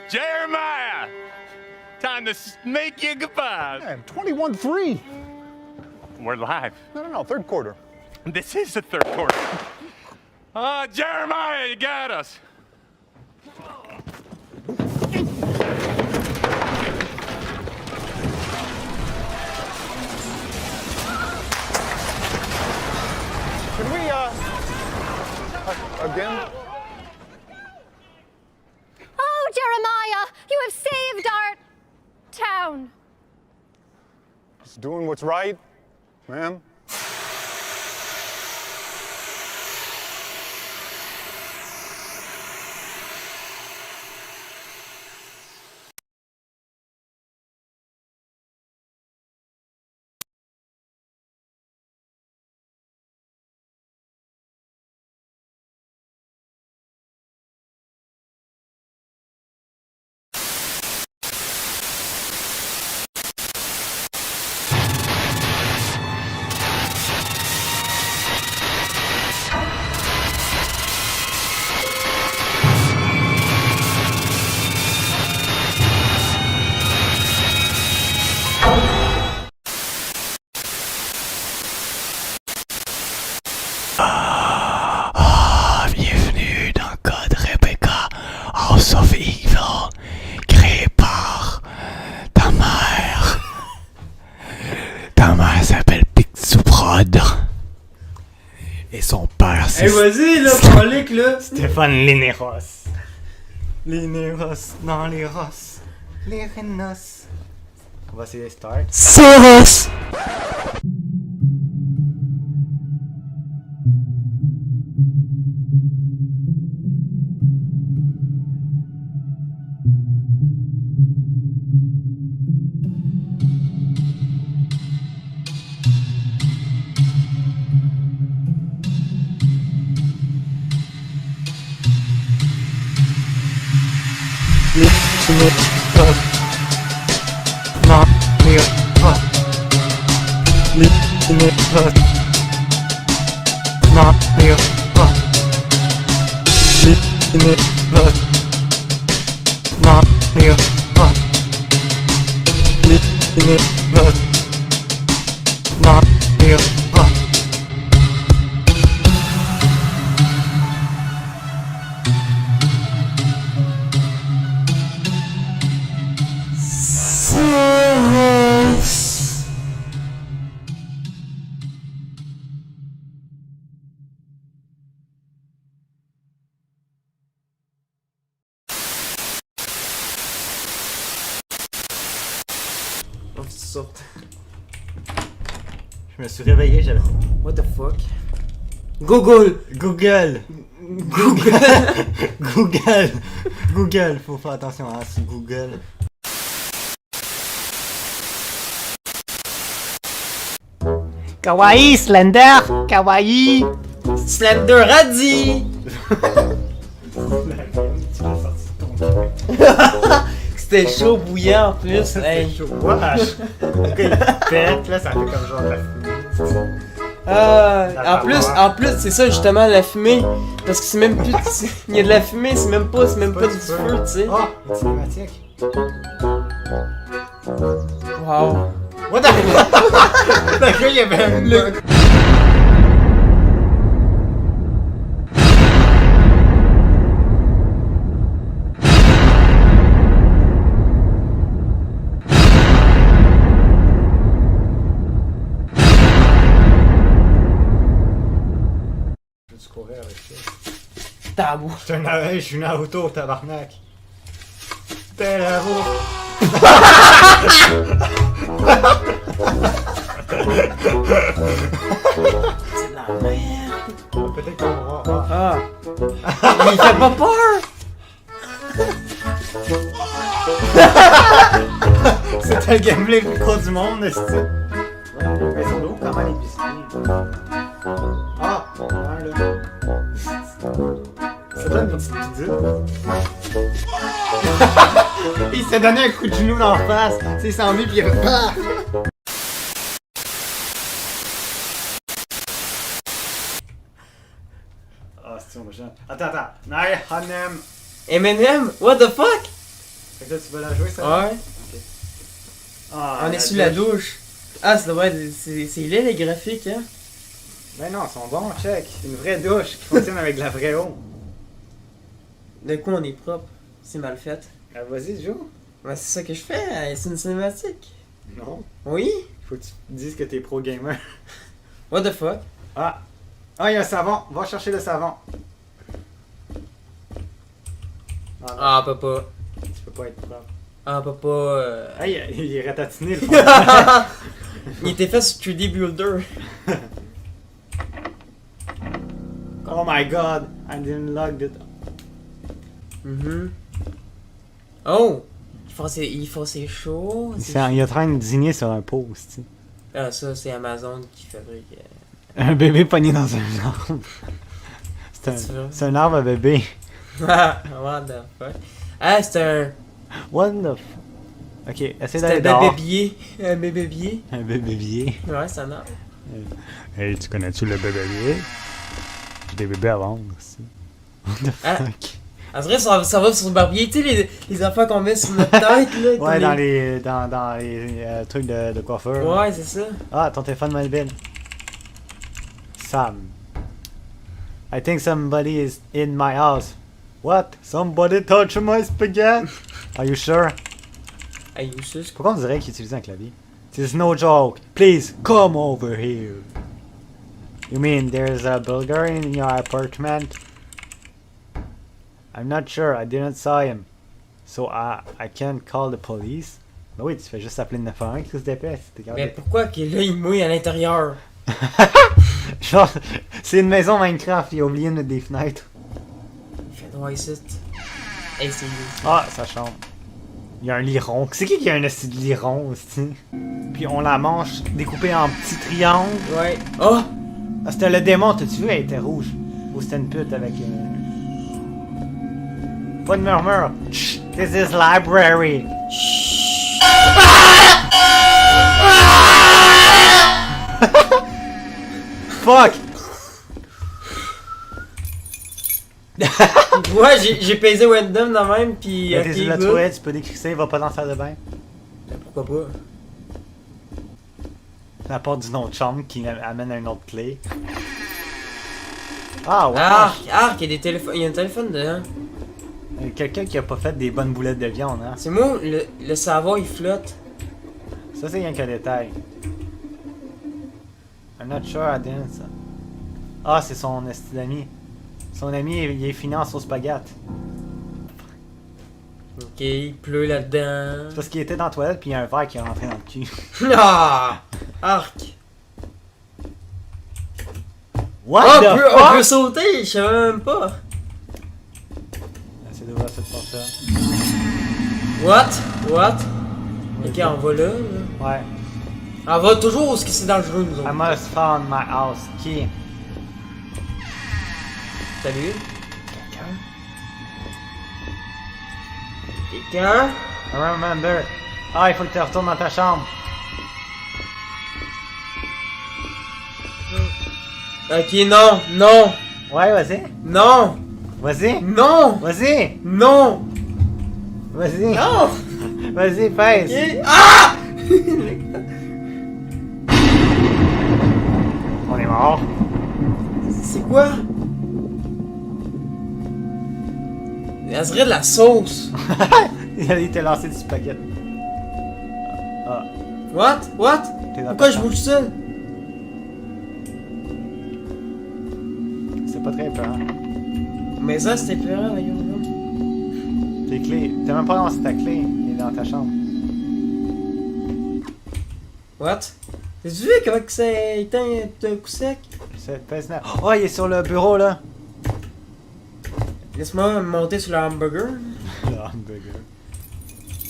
Jeremiah! Time to make you goodbye. Man, 21-3. We're live. No, third quarter. This is the third quarter. Jeremiah, you got us. Can we, again? Oh, Jeremiah, you have saved our town. Just doing what's right, ma'am. Bienvenue dans Code Rebecca House of Evil, créé par ta mère. Ta mère s'appelle Pixuprod. Et son père c'est... Hey, vas-y, là, colique, là! Stéphane Linéros. Linéros dans les rosses. Les rhinos. On va essayer de start. Soros! Je me suis réveillé, j'avais... What the fuck? Google! Google! Google! Faut faire attention à ce Google. Kawaii, Slender! Kawaii! Slender Radzi! C'était chaud bouillant en plus. Hey. Chaud, wesh! Ok, il pète, là, ça fait comme genre de la fumée. En plus, c'est ça justement la fumée, parce que c'est même plus, il y a de la fumée, c'est même pas du feu, tu sais. Oh, une cinématique. Wow. What the fuck? D'accord, il y avait un bug. Courir avec ça. Tabou. Je suis Naruto, tabarnak. T'es là-haut. C'est de la merde. Peut-être qu'on va voir. Ah. Mais il fait pas peur. C'est un gameplay pro du monde, est-ce que mais ils sont d'où comment les biscuits? Ah, ouais, là. Ça donne une petite pizza. Il s'est donné un coup de genou dans la face. Tu sais, il s'en vit pis il a fait PAH! Ah, c'est machin. Attends. Naï, Hanem. Eminem? What the fuck? Fait que là, tu vas la jouer, ça? Ouais. Ah, On est sous la douche. Ah, ça doit être. C'est laid les graphiques, hein? Ben non, ils sont bons, check. C'est une vraie douche qui fonctionne avec de la vraie eau. De quoi on est propre? C'est mal fait. Ah, vas-y, joue. Ouais, c'est ça que je fais, c'est une cinématique. Non. Oui? Faut que tu dises que t'es pro gamer. What the fuck? Ah! Ah, il y a un savon. Va chercher le savon. Ah, non, Ah, papa. tu peux pas être propre. Ah, papa. Ah, il est ratatiné, le fond. Il était fait sur 3D Builder. Oh my god, I didn't log it. Mhm. Oh! Il faut c'est chaud. Il est en train de dîner sur un post. Tu sais. Ah, ça, c'est Amazon qui fabrique. Un bébé pogné dans un arbre. C'est vrai? C'est un arbre à bébé. What the fuck? Ah, c'est un. What the f... Ok, essaie C'est d'aller un dehors. bébé. Un bébé. Un bébé. Ouais, c'est un arbre. Hey, tu connais-tu le bébé? J'ai des bébés à vendre aussi. What the Ah. fuck? En vrai, ça va sur le barbier. Tu sais, les affaires qu'on met sur notre tête, là. Ouais, comme dans les trucs de coiffeur. Ouais, c'est ça. Ah, ton téléphone mobile. Sam. I think somebody is in my house. What? Somebody touched my spaghetti? Are you sure? Hey, où ça? Pourquoi on dirait qu'il utilise un clavier? This is no joke. Please, come over here. You mean there's a burglar in your apartment? I'm not sure. I didn't saw him. So I can't call the police? Ben oui, tu fais juste appeler le 911, Chris d'épais. Mais pourquoi que là, il mouille à l'intérieur? Genre, c'est une maison Minecraft, il a oublié de mettre des fenêtres. Fait droit ici. Hey, c'est lui. Ah, sa chambre. Il y a un liron. C'est qui a un esti de liron, aussi? Puis on la mange découpée en petits triangles. Ouais. Oh! Ah, c'était le démon, t'as-tu vu? Elle était rouge. Ou c'était une pute avec... Pas de murmure. Chut, this is library. Fuck! Ouais, j'ai pesé random de même, pis. T'es ok, sur la good. toilette, tu peux décrisser, va pas dans la salle de bain. Mais pourquoi pas? La porte d'une autre chambre qui amène à une autre clé. Ah ouais! Arc, il y a des téléphones. Il y a un téléphone dedans. Quelqu'un qui a pas fait des bonnes boulettes de viande, hein? C'est moi, le savon il flotte. Ça, c'est rien qu'un détail. I'm not sure I didn't. Ça. Ah, c'est son esti d'ami. Son ami, il est fini en sauce spaghetti. Ok, il pleut là-dedans. C'est parce qu'il était dans la toilette puis il y a un verre qui est rentré dans le cul. Ah! Arc! What Oh, the on fuck? peut sauter, je savais même pas. Essaye d'ouvrir cette porte-là. What? Ok, on va là. Ouais. On va toujours où c'est dangereux, nous I autres. must found my house key. Salut. Quelqu'un? I remember. Ah, il faut que tu retournes dans ta chambre. Ok, non. Ouais, vas-y. Non. Vas-y. Non. Vas-y. Non. Vas-y. Non. Vas-y, pèse. Ok. Ah! On est mort. C'est quoi? Ça serait de la sauce. Il t'a lancé du spaghetti. Ah, What? t'es dans Pourquoi ta je chambre. bouge seul? C'est pas très peur. Hein? Mais ça, c'était peurant, voyons. Tes clés. T'as même pas lancé ta clé. Il est dans ta chambre. What? T'as-tu vu comment que c'est éteint d'un coup sec? Pèse là. Oh, il est sur le bureau là. Laisse-moi monter sur le hamburger. Le hamburger.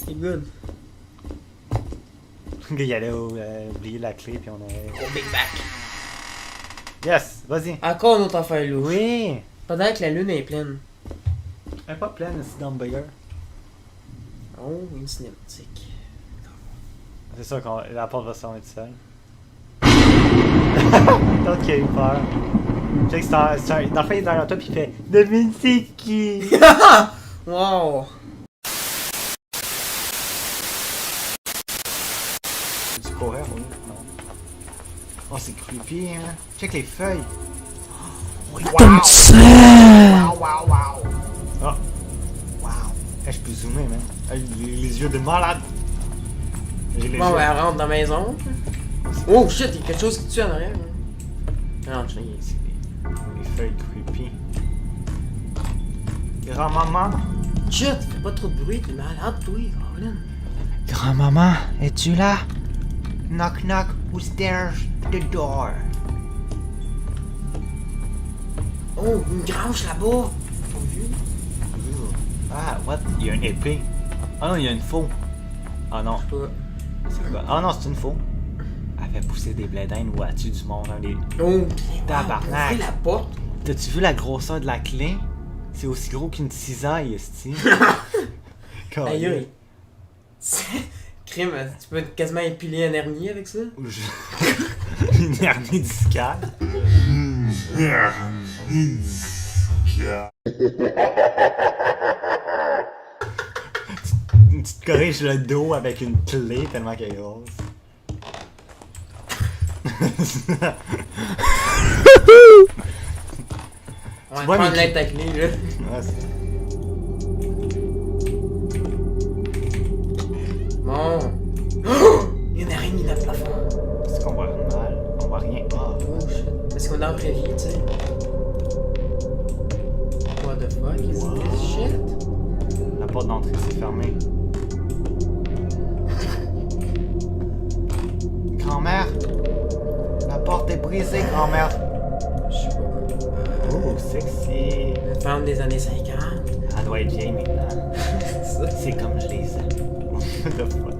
C'est good. Il allait oublier la clé puis on aurait. Au Big Mac. Yes, vas-y. Encore une autre affaire louche. Oui. Pendant que la lune est pleine. Elle est pas pleine ici d'hamburger. Oh, une cinématique. C'est sûr que la porte va se fermer toute seule. L'autre qui a eu peur. Tu sais que dans le fait, il est derrière toi pis il fait devine c'est qui. Wow! courir, oui. Non. Oh, c'est creepy, hein. Check les feuilles. Wow! Wow, wow, wow! Oh! Wow! Hey, je peux zoomer, man. Hey, les yeux de malade! J'ai les Bon, yeux. ben, elle rentre dans la maison. Oh shit, il y a quelque chose qui tue en arrière. Non, je sais. C'est les feuilles creepy. Grand-maman! Shit, fais pas trop de bruit, t'es malade, toi, Colin. Grand-maman, es-tu là? Knock knock, who's there? The door. Oh, une grange là-bas. Pas vu? Ah, what? Il y a une épée. Ah non, il y a une faux. Ah non. Pas. C'est quoi? Ah non, c'est une faux. Elle fait pousser des blés d'Inde ou elle tue du monde. Hein, les... Oh, Tabarnak. ouvrir la porte. T'as-tu vu la grosseur de la clé? C'est aussi gros qu'une cisaille, esti. Aïe aïe. Crime, tu peux quasiment épiler un hernie avec ça? Une hernie discale. Tu te corriges le dos avec une clé tellement qu'elle est grosse. On va vois, prendre mais- l'aide ta clé, là. Ouais, c'est- Bon. Oh! Il y a une araignée dans le plafond. c'est qu'on voit mal. On voit rien. Ah. Oh shit. Parce qu'on est en vraie vie, tu sais. What the fuck is this shit? La porte d'entrée s'est fermée. Grand-mère! La porte est brisée, grand-mère! Je sais pas. Oh, sexy! Une femme des années 50. Elle doit être vieille maintenant. Ça. C'est comme je les aime. What the fuck?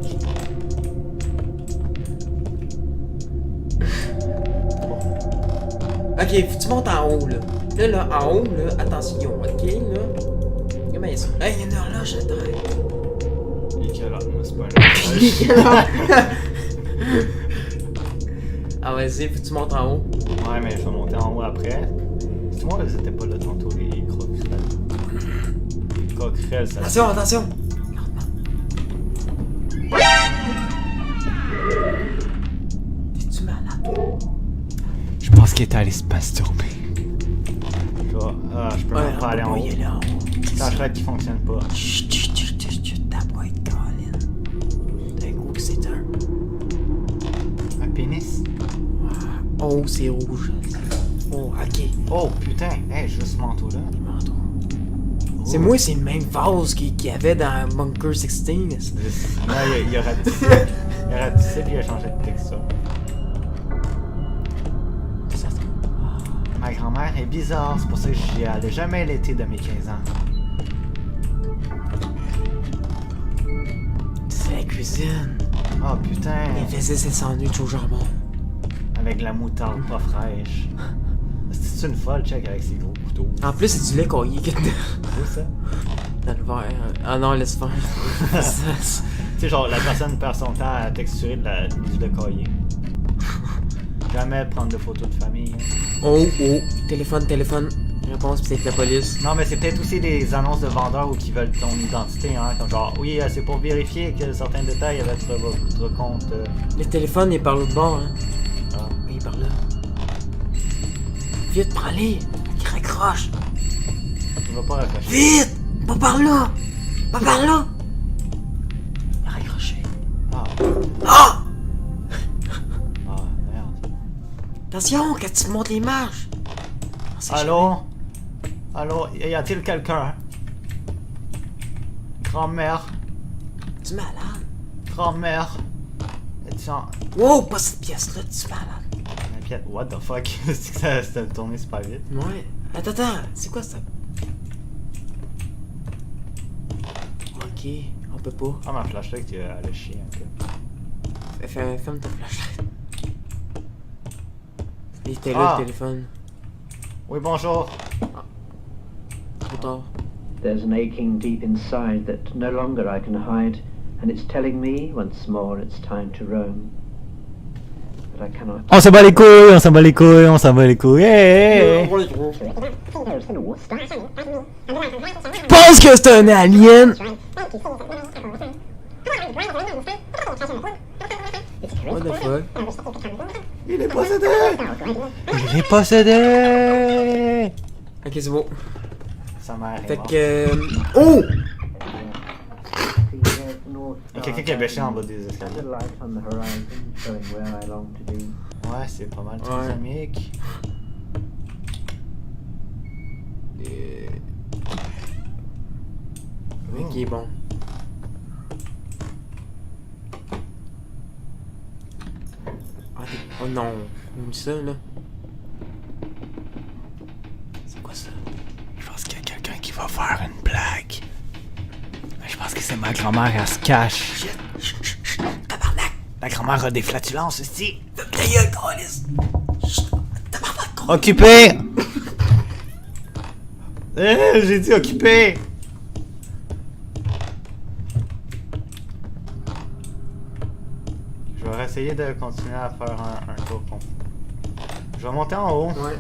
Ok, faut que tu montes en haut, là. Là, en haut, là, attention, ok, là. Comment il y a ça? Hey, il y a une horloge à terre. Il est là, moi, c'est pas là. Ah, vas-y, faut que tu montes en haut. Ouais, mais je vais monter en haut après. C'est moi, c'était pas là tantôt, les croquerelles. Les croquerelles, ça. Attention, attention! T'es-tu malade, toi? Je pense qu'il est allé se masturber. Je peux même pas aller en haut. Il est là en haut. C'est la chlette qui fonctionne pas. Chut, chut, chut, chut, chut, ta boîte, Colin. D'un coup que c'est un. Un pénis? Oh, c'est rouge. Oh, ok. Oh putain, hey, juste ce manteau-là. Manteau. C'est moi, c'est le même vase qu'il y avait dans Bunker 16. Là, il a ratissé. Il a ratissé puis il a changé de texture. Ma grand-mère est bizarre, c'est pour ça que j'y allais jamais l'été de mes 15 ans. C'est la cuisine. Oh putain, Il faisait ses sandwichs au jambon. avec de la moutarde pas fraîche. C'est une folle, check, avec ses gros couteaux. En plus, c'est du lait caillé qu'il y a dedans. C'est ça? Dans le verre. Ah non, laisse faire. Ça, Tu sais, genre, la personne perd son temps à texturer du lait caillé. Jamais prendre de photos de famille. Hein. oh, oh. Téléphone. Réponse, pis c'est avec la police. Non, mais c'est peut-être aussi des annonces de vendeurs ou qui veulent ton identité, hein. Comme genre, oui, c'est pour vérifier que certains détails avec votre compte. Le téléphone, il est par l'autre bord, hein. Ah. Oui, il est par là. Vite, prends-les. Il raccroche. Tu vas pas raccrocher. Vite! Pas par là! Pas par là! Il a raccroché. Ah. Ah! Ah, merde. Attention, quand tu montes les marches! On sait Allô? Allô? Y a-t-il quelqu'un? Grand-mère? jamais. Tu es malade? Grand-mère? Es-tu en... Wow, pas cette pièce-là, tu es malade. La pièce... What the fuck? C'est que ça s'est tourné super vite. Ouais. Attends, c'est quoi ça? Ok, on peut pas. Ah, ma flashlight, elle a chié un peu. Ferme ta flashlight. Il était là, Ah. le téléphone. Oui, bonjour. Trop tard. There's an aching deep inside that no longer I can hide, and it's telling me once more it's time to roam. But I cannot. On s'en bat les couilles, on s'en bat les couilles, on s'en bat les couilles. Hey, hey. Je pense que c'est un alien! What the fuck? Il est possédé! Il est possédé! Ok, c'est bon. Sa mère est Fait morte. que. Oh! Il y a quelqu'un qui a bêché en bas des There's a escaliers. light on the horizon showing where I long to be. Ouais, c'est pas mal Ouais. dynamique. Ok, bon. Ah, oh non. Oublie ça, là. C'est quoi ça? Je pense qu'il y a quelqu'un qui va faire une blague. Je pense que c'est ma grand-mère, elle se cache. Tabarnak! La grand-mère a des flatulences aussi. Occupé! J'ai dit occupé! Je vais essayer de continuer à faire un tour con. Je vais monter en haut. Ouais.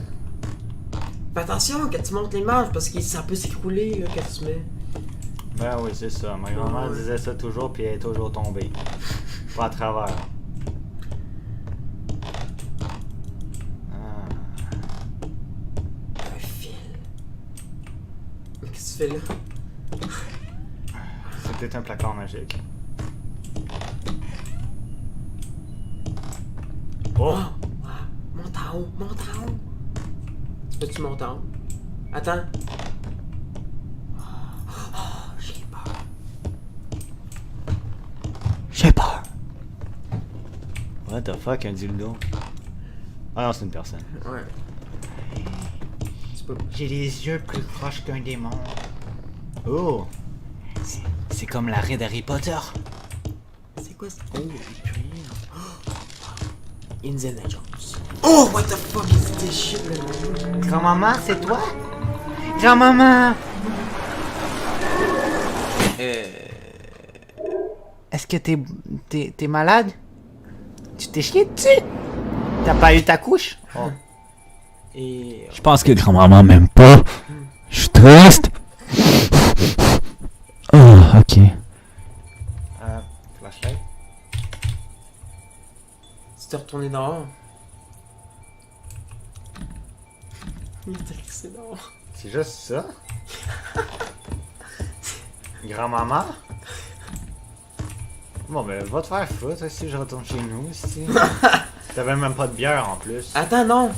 Fais attention quand tu montes l'image parce que ça peut s'écrouler là, quand tu mets. Ben oui, c'est ça. Ma grand-mère Ouais. disait ça toujours, puis elle est toujours tombée. Pas à travers. Ah. Un fil. Mais qu'est-ce que tu fais là? C'est peut-être un placard magique. Oh! Ah, monte en haut, monte en haut. Tu peux-tu monter en haut? Attends. Oh, j'ai peur. J'ai peur. What the fuck, un dildo? Ah non, c'est une personne. Ouais. Tu peux. J'ai les yeux plus proches qu'un démon. Oh! C'est comme l'arrêt d'Harry Potter. C'est quoi ça? Oh, Indiana Jones. Oh, what the fuck is this shit là? Grand-maman, c'est toi? Grand-maman! Est-ce que t'es malade? Tu t'es chié dessus? T'as pas eu ta couche? Oh. Et. Je pense que grand-maman m'aime pas. Je suis triste. Oh, ok. Flashlight? Tu t'es retourné dehors? Il t'a laissé dehors. C'est juste ça? Grand-maman? Bon, ben, va te faire foutre si je retourne chez nous, si. T'avais même pas de bière en plus. Attends, non!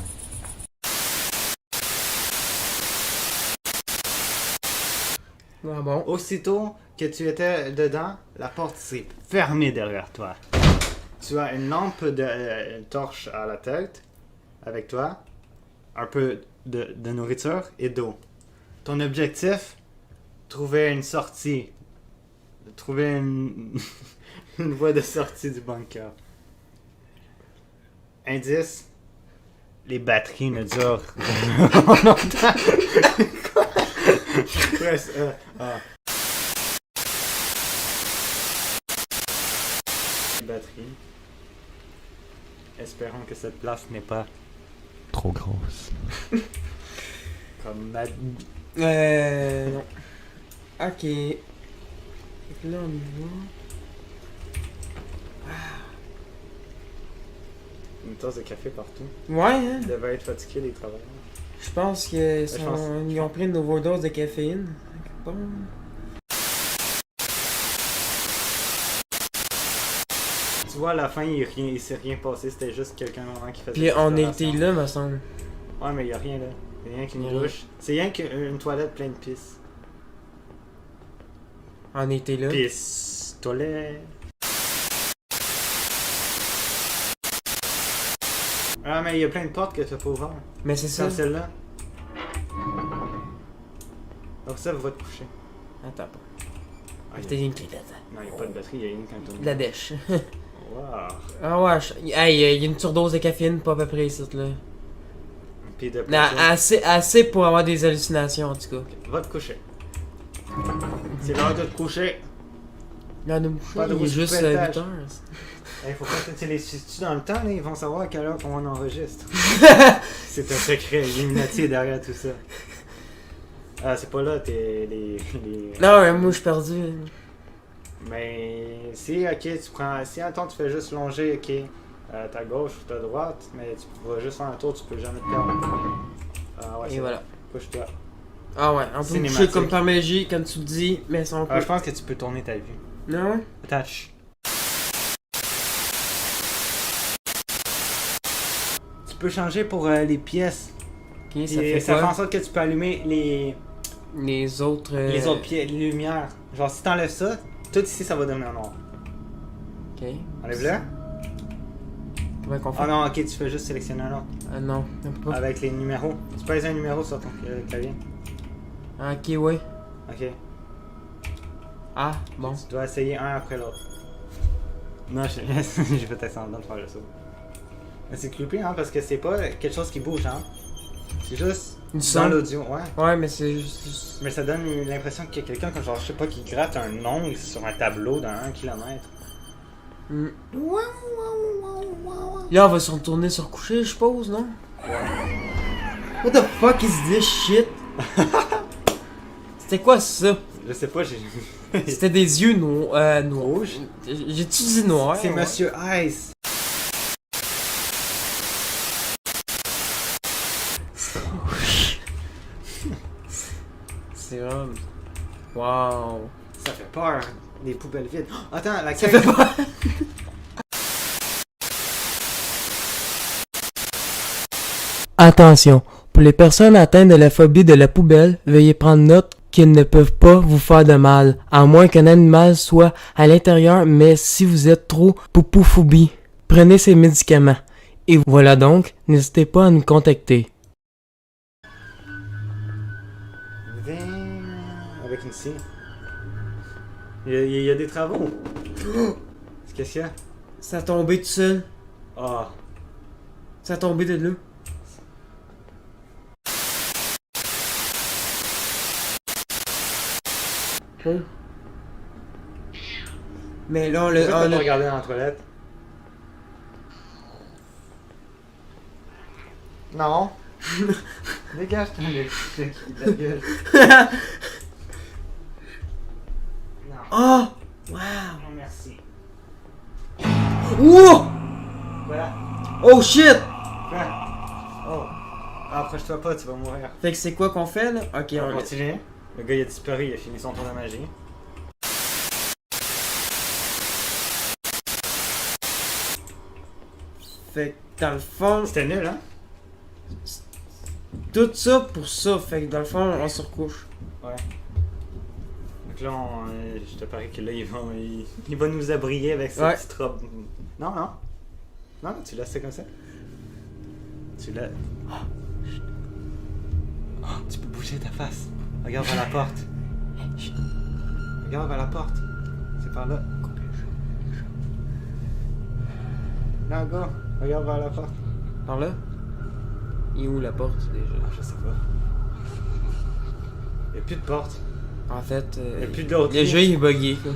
Ah bon? Aussitôt que tu étais dedans, la porte s'est fermée derrière toi. Tu as une lampe de torche à la tête avec toi, un peu de nourriture et d'eau. Ton objectif, trouver une sortie. Trouver une, une voie de sortie du bunker. Indice, les batteries ne durent pas longtemps. Presse, batterie. Espérons que cette place n'est pas Trop grosse. comme Non. Ok. Fait que là, on y va. une tasse de café partout. Ouais, hein? Ils devaient être fatigués, les travailleurs. Je pense que je pense- ils ont pris une overdose de caféine. Bon. Tu vois, à la fin, il s'est rien passé. C'était juste quelqu'un vraiment qui faisait Puis on l'exploration. était là, me semble. Ouais, mais il y a rien là. Il y a rien qu'une Rien. douche. C'est rien qu'une toilette pleine de pisse. On était là. Pisse. Toilette. Ah, mais il y a plein de portes que tu pas ouvertes. Mais c'est ça. Comme celle-là. Donc ça, va te coucher. Attends pas. Ah, C'était une clé Non, il n'y a pas de batterie, il y a une quand on... de la dèche. Wow. Ah ouais, hey, il y a une surdose de caféine, pas à peu près ici, là. Puis de Non, pression. assez pour avoir des hallucinations, en tout cas. Va te coucher. C'est l'heure de te coucher. Là, nous Pas de il est rouge juste coupé à 8 l'étage. heures. Il faut pas que tu les situes dans le temps, là, ils vont savoir à quelle heure qu'on enregistre. C'est un secret, Illuminati est derrière tout ça. Ah, c'est pas là, t'es les... Non, ouais, moi, je suis perdu. Mais si, ok, tu prends. Si, attends, tu fais juste longer, ok, ta gauche ou ta droite, mais tu vas juste faire un tour, tu peux jamais te perdre. Ah ouais, Et c'est voilà. bon. Push-toi. Ah ouais, on peut Cinématique. toucher comme par magie, comme tu le dis, mais sans Je pense que tu peux tourner ta vue. Non? Attach. Tu peux changer pour les pièces. Ok, ça Et fait ça fait en quoi? sorte que tu peux allumer Les autres... les autres pièces, les lumières. Genre, si t'enlèves ça, tout ici, ça va devenir noir. Ok. Enlève-le. Comment qu'on fait? Ah non, ok, tu fais juste sélectionner un autre. Ah non, on peut pas. Avec les numéros. Tu pèses un numéro sur ton clavier. Ah, ok, ouais. Ok. Ah, bon. Tu dois essayer un après l'autre. Non, j'ai fait semblant de faire le saut. Mais c'est creepy, hein, parce que c'est pas quelque chose qui bouge, hein. C'est juste Du dans son. l'audio, ouais. Ouais, mais c'est juste... Mais ça donne l'impression qu'il y a quelqu'un, comme genre, je sais pas, qui gratte un ongle sur un tableau d'un 1 km. Hmm. Là, on va se retourner se recoucher, je suppose, non? What the fuck is this shit? C'était quoi ça? Je sais pas, j'ai. C'était des yeux noirs. Rouges? J'ai-tu dit noir? C'est Ouais. Monsieur Ice. C'est vraiment... Wow. Ça fait peur, des poubelles vides. Oh, attends, la Ça caisse. fait pas... Attention, pour les personnes atteintes de la phobie de la poubelle, veuillez prendre note qu'ils ne peuvent pas vous faire de mal, à moins qu'un animal soit à l'intérieur, mais si vous êtes trop poupophobie, prenez ces médicaments. Et voilà donc, n'hésitez pas à nous contacter. Viens avec une scie. Il y a des travaux. Qu'est-ce qu'il y a? Ça a tombé tout seul. Ah. Ça a tombé de là. Oh. Mais là, Tu peux pas regarder dans la toilette? Non. Dégage-toi le truc de la gueule. Non. Oh! Wow! Non, merci. Wow! Voilà. Oh shit! Quoi? Oh. Approche-toi pas, tu vas mourir. Fait que c'est quoi qu'on fait là? Ok, On on continue. Le gars il a disparu, il a fini son tour de magie. Fait que dans le fond, C'était nul, hein? tout ça pour ça. Fait que dans le fond, on se recouche. Ouais. Donc là, je te parie que là, il va nous abrier avec sa Ouais. petite robe. Non, non. Non, tu laisses ça comme ça. Tu laisses. Oh, chut. Oh, tu peux bouger ta face. Regarde vers la porte. Regarde vers la porte. C'est par là. Là, go. Regarde vers la porte. Par là? Et où la porte déjà? Ah, je sais pas. Il n'y a plus de porte. En fait, Il y a plus d'autres. le jeu il est bugué quoi.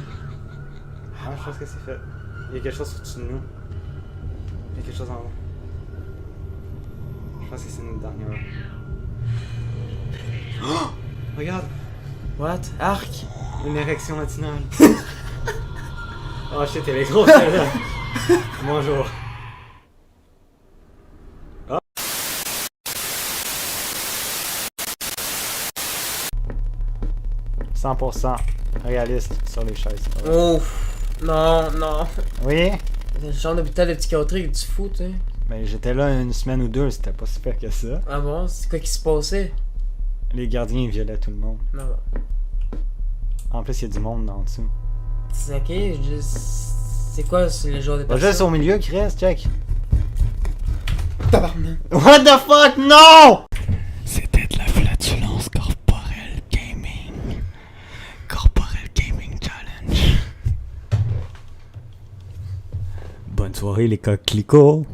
Ah, je pense que c'est fait. Il y a quelque chose au-dessus de nous. Il y a quelque chose en haut. Je pense que c'est notre dernière. Oh! Regarde! What? Arc? Une érection matinale. Oh shit, elle est grosse celle-là. Bonjour. Oh. 100% réaliste sur les chaises. Oh! Non, non. Oui? C'est le genre d'hôpital de psychiatrie que tu fous, tu sais. Ben j'étais là une semaine ou deux, c'était pas super que ça. Ah bon? C'est quoi qui se passait? Les gardiens violaient tout le monde. Non, non. En plus, il y a du monde en dessous. C'est ok, c'est quoi c'est le genre de Va personne? juste au milieu, Chris, check. Tabarnak. What the fuck, no! C'était de la flatulence corporelle gaming. Corporel Gaming Challenge. Bonne soirée, les coquelicots.